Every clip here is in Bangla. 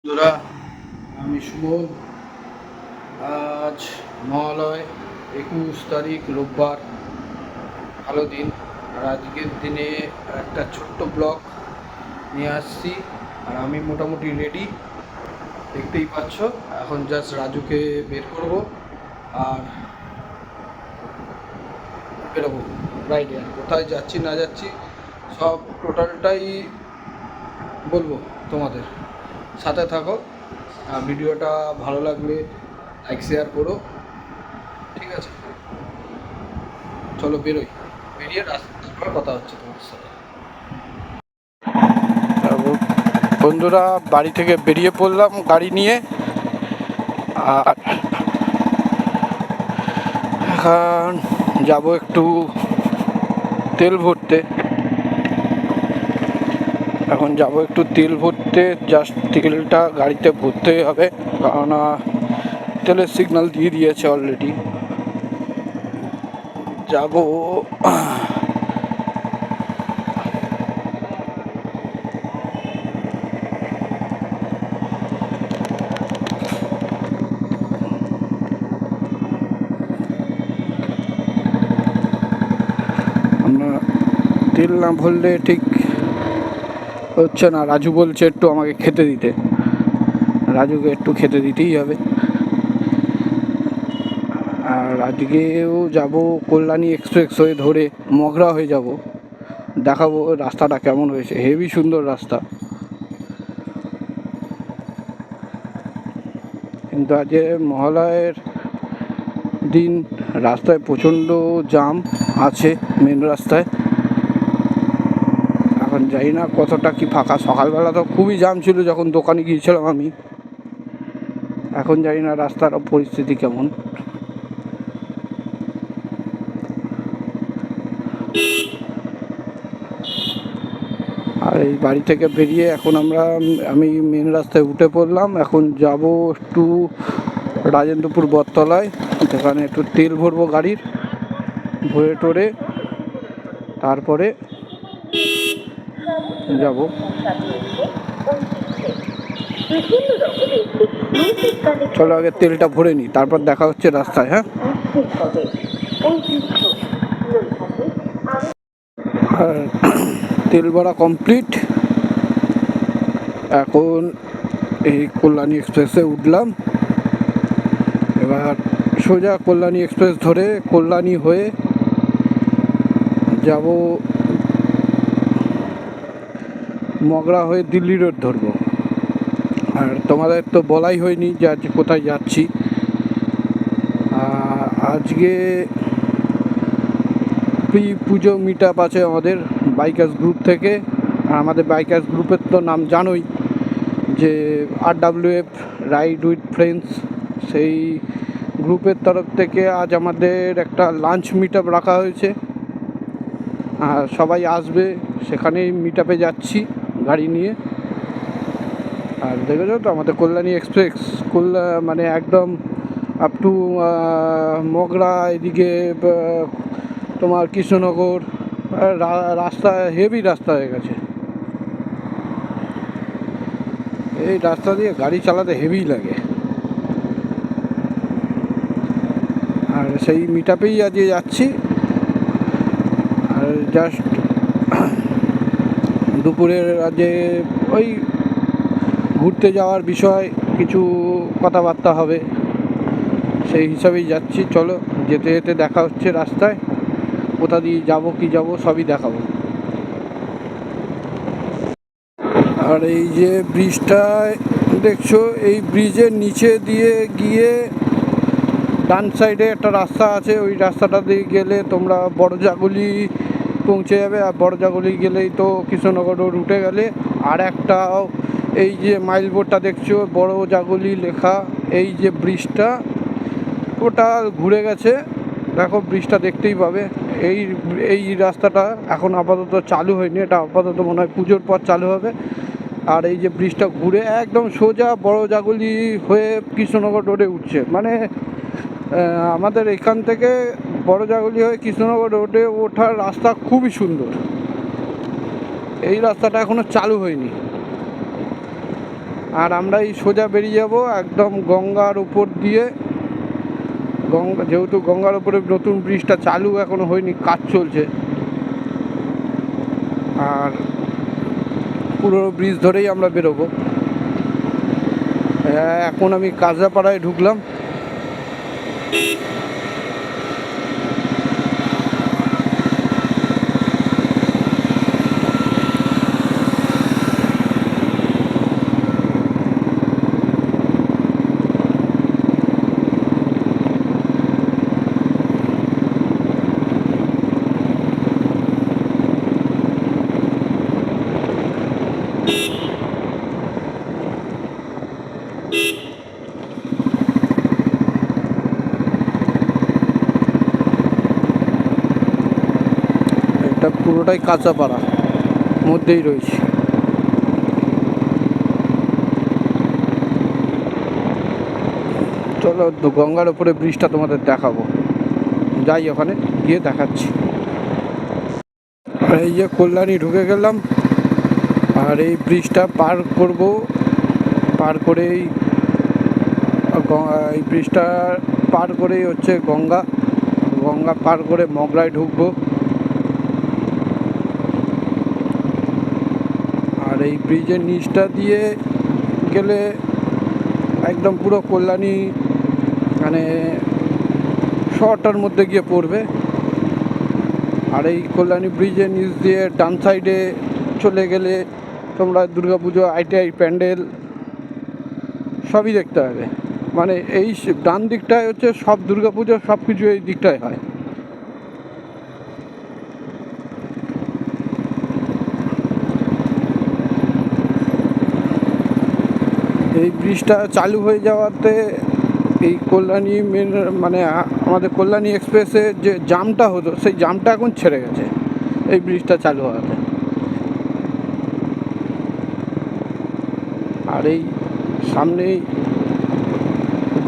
বন্ধুরা, আমি সুমন। আজ মহালয়, 21 তারিখ, রোববার, ভালো দিন। আর আজকের দিনে একটা ছোট্ট ব্লগ নিয়ে আসছি। আর আমি মোটামুটি রেডি, দেখতেই পাচ্ছ। এখন জাস্ট রাজুকে বের করব আর বেরোবো রাইডে। আর কোথায় যাচ্ছি না যাচ্ছি সব টোটালটাই বলবো তোমাদের। সাথে থাকো। আর ভিডিওটা ভালো লাগলে লাইক শেয়ার করো, ঠিক আছে? চলো বেরোই, বেরিয়ে রাস্তার কথা হচ্ছে তোমার সাথে। বন্ধুরা, বাড়ি থেকে বেরিয়ে পড়লাম গাড়ি নিয়ে। আর এখন যাবো একটু তেল ভরতে। জাস্ট তেলটা গাড়িতে ভরতেই হবে, কারণ তেলের সিগন্যাল দিয়ে দিয়েছে অলরেডি। যাবো। তেল না ভরলে ঠিক হচ্ছে না। রাজু বলছে একটু আমাকে খেতে দিতে, রাজুকে একটু খেতে দিতেই হবে। আর আজকেও যাব কল্যাণী এক্সপ্রেস হয়ে ধরে মগরা হয়ে যাব। দেখাবো রাস্তাটা কেমন হয়েছে, হেভি সুন্দর রাস্তা। কিন্তু আজকে মহালয়ের দিন, রাস্তায় প্রচণ্ড জ্যাম আছে মেন রাস্তায়। এখন জানি না কতটা কি ফাঁকা। সকালবেলা তো খুবই জ্যাম ছিল যখন দোকানে গিয়েছিলাম আমি। এখন জানি না রাস্তার পরিস্থিতি কেমন। আর এই বাড়ি থেকে বেরিয়ে এখন আমি মেন রাস্তায় উঠে পড়লাম। এখন যাব একটু রাজেন্দ্রপুর বটতলায়, সেখানে একটু তেল ভরবো গাড়ির, ভরে টরে তারপরে যাব। চলো আগে তেলটা ভরে নিই, তারপর দেখা হচ্ছে রাস্তায়। হ্যাঁ, আর তেল ভরা কমপ্লিট। এখন এই কল্যাণী এক্সপ্রেসে উঠলাম। এবার সোজা কল্যাণী এক্সপ্রেস ধরে কল্যাণী হয়ে যাব মগরা হয়ে দিল্লি রোড ধরবো। আর তোমাদের তো বলাই হয়নি যে আজ কোথায় যাচ্ছি। আজকে প্রি পুজো মিট আপ আছে আমাদের বাইকার্স গ্রুপ থেকে। আর আমাদের বাইকার্স গ্রুপের তো নাম জানোই, যে RWF রাইড উইথ ফ্রেন্ডস। সেই গ্রুপের তরফ থেকে আজ আমাদের একটা লাঞ্চ মিট আপ রাখা হয়েছে। আর সবাই আসবে, সেখানেই মিট আপে যাচ্ছি গাড়ি নিয়ে। আর দেখেছো তো আমাদের কল্যাণী এক্সপ্রেস, মানে একদম আপ টু মগরা, এদিকে তোমার কৃষ্ণনগর রাস্তা, হেভি রাস্তা হয়ে গেছে। এই রাস্তা দিয়ে গাড়ি চালাতে হেভি লাগে। আর সেই মিট আপেই আজকে যাচ্ছি। আর জাস্ট দুপুরের আজকে ওই ঘুরতে যাওয়ার বিষয় কিছু কথাবার্তা হবে, সেই হিসাবেই যাচ্ছি। চলো, যেতে যেতে দেখা হচ্ছে রাস্তায়, কোথা দিয়ে যাবো কি যাবো সবই দেখাবো। আর এই যে ব্রিজটায় দেখছো, এই ব্রিজের নিচে দিয়ে গিয়ে ডান সাইডে একটা রাস্তা আছে। ওই রাস্তাটা দিয়ে গেলে তোমরা বড়জাগুলি পৌঁছে যাবে। আর বড়জাগুলি গেলেই তো কৃষ্ণনগর রোড উঠে গেলে আর একটা, এই যে মাইল বোর্ডটা দেখছো বড়জাগুলি লেখা, এই যে ব্রিজটা ওটা ঘুরে গেছে। দেখো ব্রিজটা দেখতেই পাবে। এই এই রাস্তাটা এখন আপাতত চালু হয়নি, এটা আপাতত মনে হয় পুজোর পর চালু হবে। আর এই যে ব্রিজটা ঘুরে একদম সোজা বড়জাগুলি হয়ে কৃষ্ণনগর রোডে উঠছে। মানে আমাদের এখান থেকে বড়জাগুলি হয়ে কৃষ্ণনগর রোডে ওঠার রাস্তা খুবই সুন্দর। এই রাস্তাটা এখনো চালু হয়নি। আর আমরা এই সোজা বেরিয়ে যাব একদম গঙ্গার উপর দিয়ে। গঙ্গা, যেহেতু গঙ্গার উপরে নতুন ব্রিজটা চালু এখনো হয়নি, কাজ চলছে, আর পুরো ব্রিজ ধরেই আমরা বেরোবো। এখন আমি কাজরাপাড়ায় ঢুকলাম। এটা পুরোটাই কাঁচাপাড়া মধ্যেই রয়েছে। চলো গঙ্গার উপরে ব্রিজটা তোমাদের দেখাবো, যাই ওখানে গিয়ে দেখাচ্ছি। আর এই যে কল্যাণী ঢুকে গেলাম, আর এই ব্রিজটা পার করব, পার করেই এই ব্রিজটা পার করেই হচ্ছে গঙ্গা। গঙ্গা পার করে মগরায় ঢুকবো। আর এই ব্রিজের নিচটা দিয়ে গেলে একদম পুরো কল্যাণী মানে শহরটার মধ্যে গিয়ে পড়বে। আর এই কল্যাণী ব্রিজের নিচ দিয়ে ডান সাইডে চলে গেলে তোমরা দুর্গাপুজো, ITI প্যান্ডেল সবই দেখতে হবে। মানে এই ডান দিকটায় হচ্ছে সব দুর্গাপুজো, সব কিছু এই দিকটায় হয়। এই ব্রিজটা চালু হয়ে যাওয়াতে এই কল্যাণী মেন মানে আমাদের কল্যাণী এক্সপ্রেসের যে জামটা হতো, সেই জামটা এখন ছেড়ে গেছে এই ব্রিজটা চালু হওয়াতে। আর এই সামনেই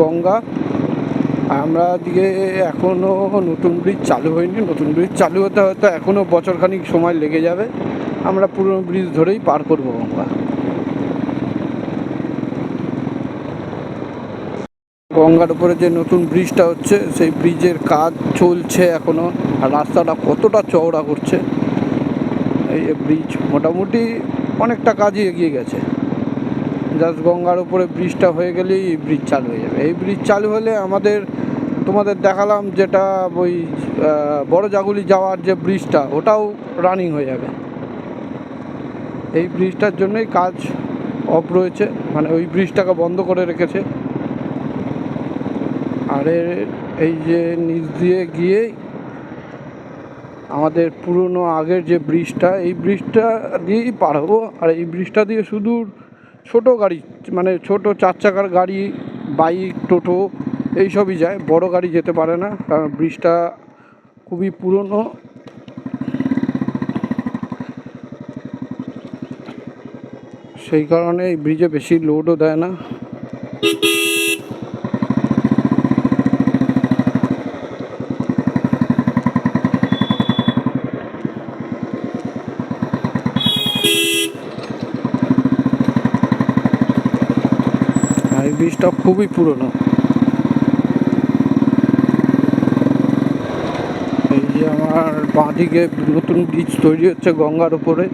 গঙ্গা। আমরা দিকে এখনও নতুন ব্রিজ চালু হয়নি, নতুন ব্রিজ চালু হতে হয়তো এখনও বছরখানিক সময় লেগে যাবে। আমরা পুরনো ব্রিজ ধরেই পার করবো গঙ্গা। গঙ্গার উপরে যে নতুন ব্রিজটা হচ্ছে, সেই ব্রিজের কাজ চলছে এখনও। আর রাস্তাটা কতটা চওড়া করছে! এই ব্রিজ মোটামুটি অনেকটা কাজই এগিয়ে গেছে। জাস্ট গঙ্গার উপরে ব্রিজটা হয়ে গেলেই এই ব্রিজ চালু হয়ে যাবে। এই ব্রিজ চালু হলে আমাদের, তোমাদের দেখালাম যেটা ওই বড় জাগুলি যাওয়ার যে ব্রিজটা, ওটাও রানিং হয়ে যাবে। এই ব্রিজটার জন্যই কাজ অফ রয়েছে, মানে ওই ব্রিজটাকে বন্ধ করে রেখেছে। আর এই যে নিচ দিয়ে গিয়েই আমাদের পুরনো আগের যে ব্রিজটা, এই ব্রিজটা দিয়েই পার হবো। আর এই ব্রিজটা দিয়ে শুধু ছোটো গাড়ি, মানে ছোটো 4 চাকার গাড়ি, বাইক, টোটো এইসবই যায়, বড় গাড়ি যেতে পারে না, কারণ ব্রিজটা খুবই পুরনো। সেই কারণে এই ব্রিজে বেশি লোডও দেয় না। এই ব্রিজটা খুবই পুরনো। এই যে আমার বাঁদিকে নতুন ব্রিজ তৈরি হচ্ছে গঙ্গার উপরে।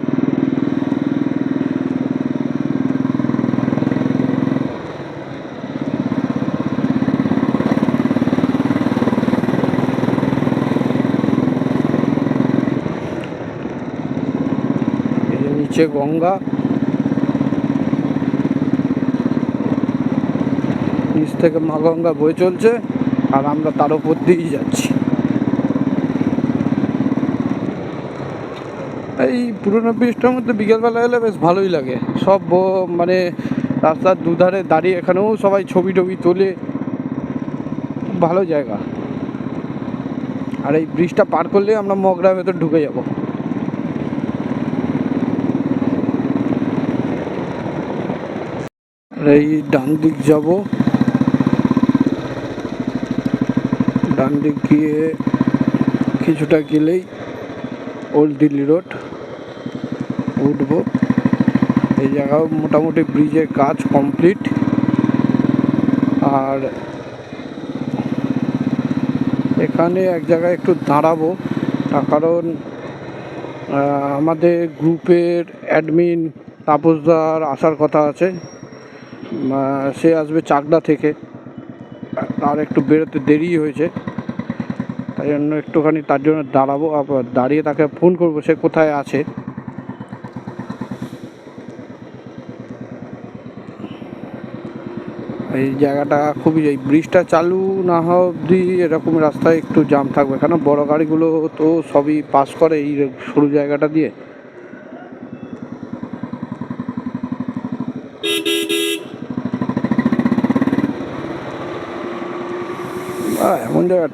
এই যে নিচে গঙ্গা, নিচ থেকে মা গঙ্গা বয়ে চলছে, আর আমরা তার উপর দিয়েই যাচ্ছি। এই পুরোনো ব্রিজটার মধ্যে বিকেলবেলা এলে বেশ ভালোই লাগে। সব মানে রাস্তার দুধারে দাঁড়িয়ে এখানেও সবাই ছবি টবি তোলে, খুব ভালো জায়গা। আর এই ব্রিজটা পার করলে আমরা মগরার ভেতর ঢুকে যাব। আর এই ডান দিক যাব, ডান দিক গিয়ে কিছুটা গেলেই ওল্ড দিল্লি রোড উঠবো। এই জায়গাও মোটামুটি ব্রিজের কাজ কমপ্লিট। আর এখানে এক জায়গায় একটু দাঁড়াবো, তার কারণ আমাদের গ্রুপের অ্যাডমিন তাপসদার আসার কথা আছে। সে আসবে চাকদা থেকে, আর একটু বেরোতে দেরি হয়েছে, তাই জন্য একটুখানি তার জন্য দাঁড়াবো, আবার দাঁড়িয়ে তাকে ফোন করবো সে কোথায় আছে। এই জায়গাটা খুবই, এই ব্রিজটা চালু না হওয়া অবধি এরকম রাস্তায় একটু জ্যাম থাকবে, কারণ বড় গাড়িগুলো তো সবই পাস করে এই সরু জায়গাটা দিয়ে। এমন জায়গা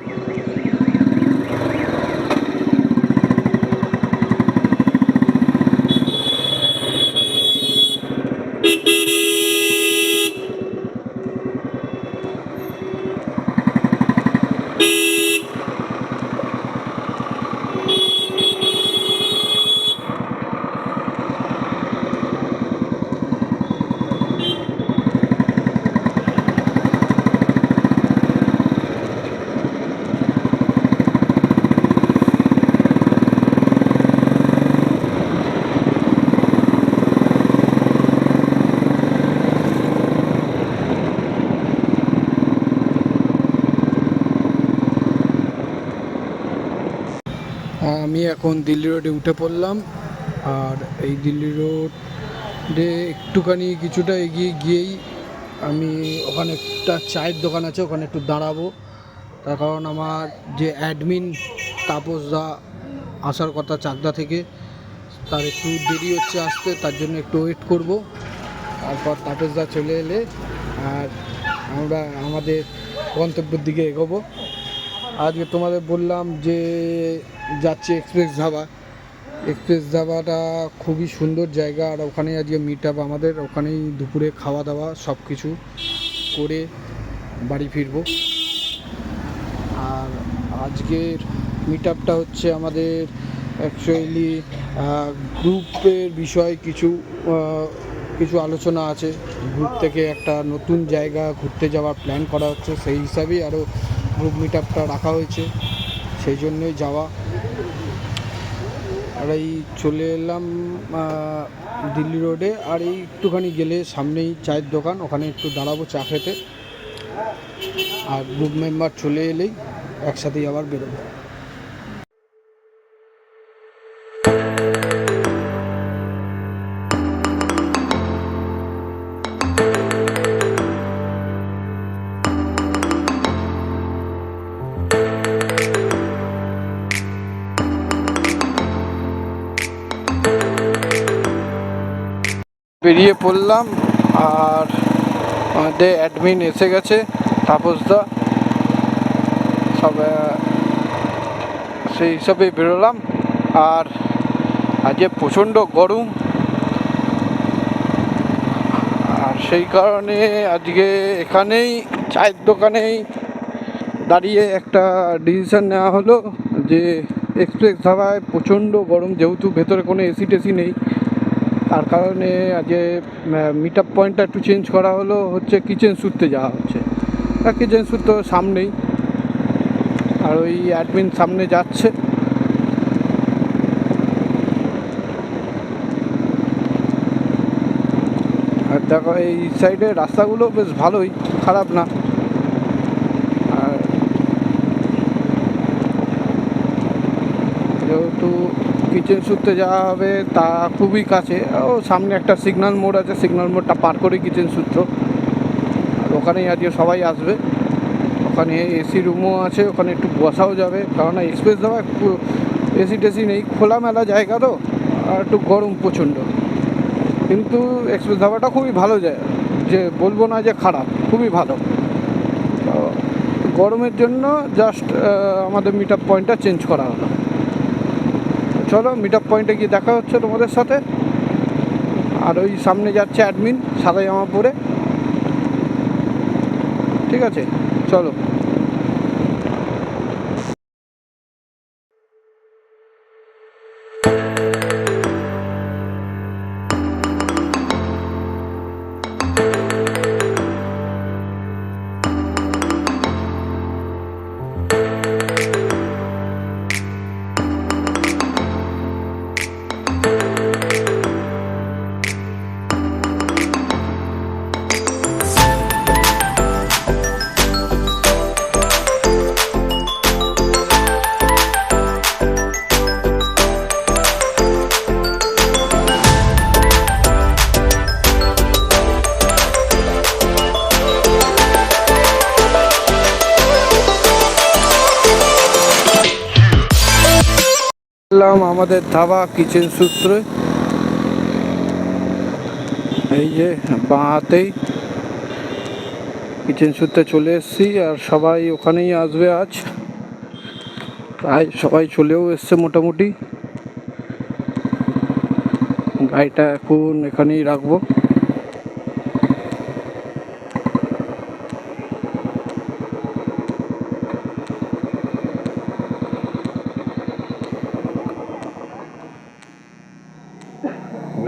আমি এখন দিল্লি রোডে উঠে পড়লাম। আর এই দিল্লি রোডে একটুখানি কিছুটা এগিয়ে গিয়েই আমি ওখানে একটা চায়ের দোকান আছে, ওখানে একটু দাঁড়াবো, তার কারণ আমার যে অ্যাডমিন তাপসদা আসার কথা চাকদা থেকে, তার একটু দেরি হচ্ছে আসতে, তার জন্য একটু ওয়েট করব। তারপর তাপসদা চলে এলে আর আমরা আমাদের গন্তব্যের দিকে এগোবো। আজকে তোমাদের বললাম যে যাচ্ছি এক্সপ্রেস ধাবা। এক্সপ্রেস ধাবাটা খুবই সুন্দর জায়গা, আর ওখানে আজকে মিট আপ আমাদের, ওখানেই দুপুরে খাওয়া দাওয়া সব কিছু করে বাড়ি ফিরবো। আর আজকের মিট আপটা হচ্ছে আমাদের অ্যাকচুয়ালি গ্রুপের বিষয় কিছু কিছু আলোচনা আছে। গ্রুপ থেকে একটা নতুন জায়গা ঘুরতে যাওয়ার প্ল্যান করা হচ্ছে, সেই হিসাবেই আরও গ্রুপ মিট আপটা রাখা হয়েছে, সেই জন্যই যাওয়া। আর এই চলে এলাম দিল্লি রোডে, আর এই একটুখানি গেলে সামনেই চায়ের দোকান, ওখানে একটু দাঁড়াবো চা খেতে। আর গ্রুপ মেম্বার চলে এলেই একসাথেই আবার বেরোবো। বেরিয়ে পড়লাম, আর আমাদের অ্যাডমিন এসে গেছে তাপসদা, সব সেই হিসাবে বেরোলাম। আর আজকে প্রচণ্ড গরম, আর সেই কারণে আজকে এখানেই চায়ের দোকানেই দাঁড়িয়ে একটা ডিসিশান নেওয়া হলো যে এক্সপ্রেস ধাবায় প্রচণ্ড গরম, যেহেতু ভেতরে কোনো এসি টেসি নেই, তার কারণে আজকে মিট আপ পয়েন্টটা একটু চেঞ্জ করা হলো, হচ্ছে কিচেন স্যুটতে যাওয়া হচ্ছে। আর কিচেন স্যুট তো সামনেই, আর ওই অ্যাডমিন সামনে যাচ্ছে। আর দেখো এই সাইডে রাস্তাগুলো বেশ ভালোই, খারাপ না। আর যেহেতু কিচেন স্যুটতে যাওয়া হবে তা খুবই কাছে, ও সামনে একটা সিগন্যাল মোড় আছে, সিগন্যাল মোড়টা পার করেই কিচেন স্যুট। আর ওখানেই আজকে সবাই আসবে, ওখানে এসি রুমও আছে, ওখানে একটু বসাও যাবে, কারণ এক্সপ্রেস ধাবা এসি টেসি নেই, খোলামেলা জায়গা তো, আর একটু গরম প্রচণ্ড। কিন্তু এক্সপ্রেস ধাবাটা খুবই ভালো জায়গা, যে বলবো না যে খারাপ, খুবই ভালো। তো গরমের জন্য জাস্ট আমাদের মিট আপ পয়েন্টটা চেঞ্জ করা হলো। চলো মিট আপ পয়েন্টে গিয়ে দেখা হচ্ছে তোমাদের সাথে। আর ওই সামনে যাচ্ছে অ্যাডমিন সাদা জামা পরে, ঠিক আছে চলো। এলাম আমাদের ধাবা কিচেন সূত্রে, এই যে বাঁ হাতেই কিচেন সূত্রে চলে এসেছি। আর সবাই ওখানেই আসবে আজ, প্রায় সবাই চলেও এসছে মোটামুটি। গাড়িটা এখন এখানেই রাখবো।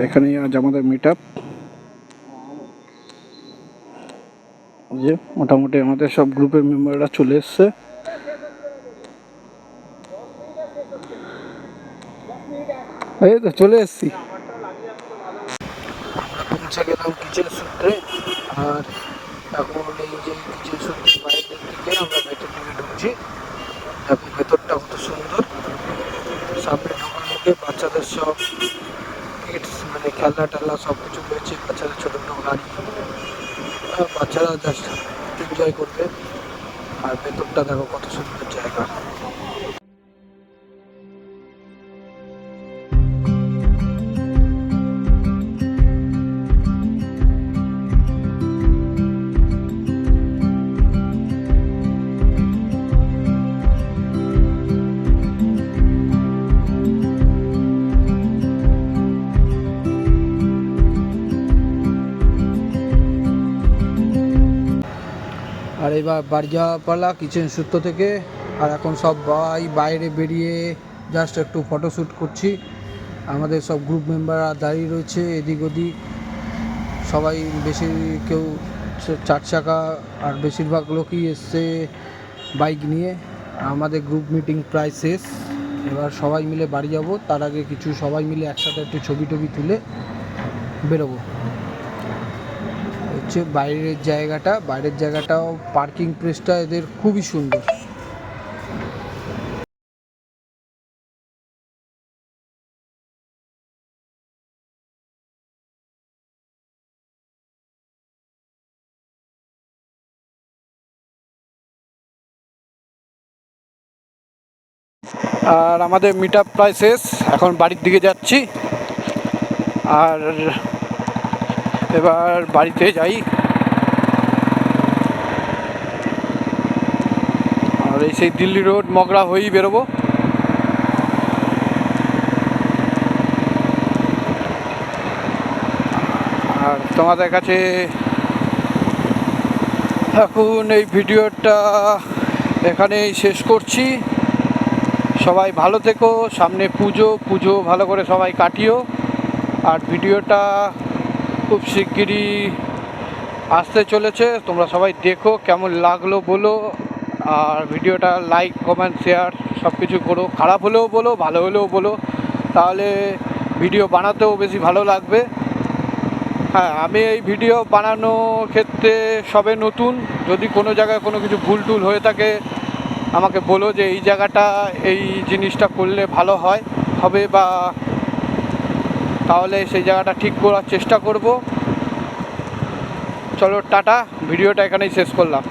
এখানেই আজ আমাদের মিট আপ। যে মোটামুটি আমাদের সব গ্রুপের মেম্বাররা চলে এসছে। এই তো চলে এসছি, পৌঁছে গেলাম কিচেন সূত্রে। আর এখন এই যে কিচেন সূত্রের বাইরের দিকে আমরা ভেতর দিকে ঢুকছি। দেখো ভেতরটা কত সুন্দর। সামনে ঢোকার মুখে বাচ্চাদের সব কিডস মানে খেলনা টেলনা সব কিছু রয়েছে, বাচ্চাদের ছোটো ছোটো গাড়ি, বাচ্চারা জাস্ট এনজয় করবে। আর ভেতরটা দেখো কত সুন্দর জায়গা। আর এবার বাড়ি যাওয়া পালা কিচেন সূত্র থেকে। আর এখন সবাই বাইরে বেরিয়ে জাস্ট একটু ফটোশ্যুট করছি। আমাদের সব গ্রুপ মেম্বাররা দাঁড়িয়ে রয়েছে এদিক ওদিক, সবাই বেশি কেউ 4 চাকা, আর বেশিরভাগ লোকই এসছে বাইক নিয়ে। আমাদের গ্রুপ মিটিং প্রায় শেষ, এবার সবাই মিলে বাড়ি যাব। তার আগে কিছু সবাই মিলে একসাথে একটু ছবি টবি তুলে বেরোবো। হচ্ছে বাইরের জায়গাটাও পার্কিং প্লেসটা এদের খুবই সুন্দর। আর আমাদের মিট আপ প্রায় শেষ, এখন বাড়ির দিকে যাচ্ছি। আর এবার বাড়িতে যাই। আর এই সেই দিল্লি রোড মগরা হয়েই বেরোবো। আর তোমাদের কাছে এখন এই ভিডিওটা এখানেই শেষ করছি। সবাই ভালো থেকো, সামনে পুজো ভালো করে সবাই কাটিও। আর ভিডিওটা খুব শিগগিরই আসতে চলেছে, তোমরা সবাই দেখো, কেমন লাগলো বলো। আর ভিডিওটা লাইক কমেন্ট শেয়ার সব কিছু করো, খারাপ হলেও বলো ভালো হলেও বলো, তাহলে ভিডিও বানাতেও বেশি ভালো লাগবে। হ্যাঁ, আমি এই ভিডিও বানানোর ক্ষেত্রে সবে নতুন, যদি কোনো জায়গায় কোনো কিছু ভুল টুল হয়ে থাকে আমাকে বলো যে এই জায়গাটা এই জিনিসটা করলে ভালো হবে, বা তাহলে সেই জায়গাটা ঠিক করার চেষ্টা করব। চলো টাটা, ভিডিওটা এখানেই শেষ করলাম।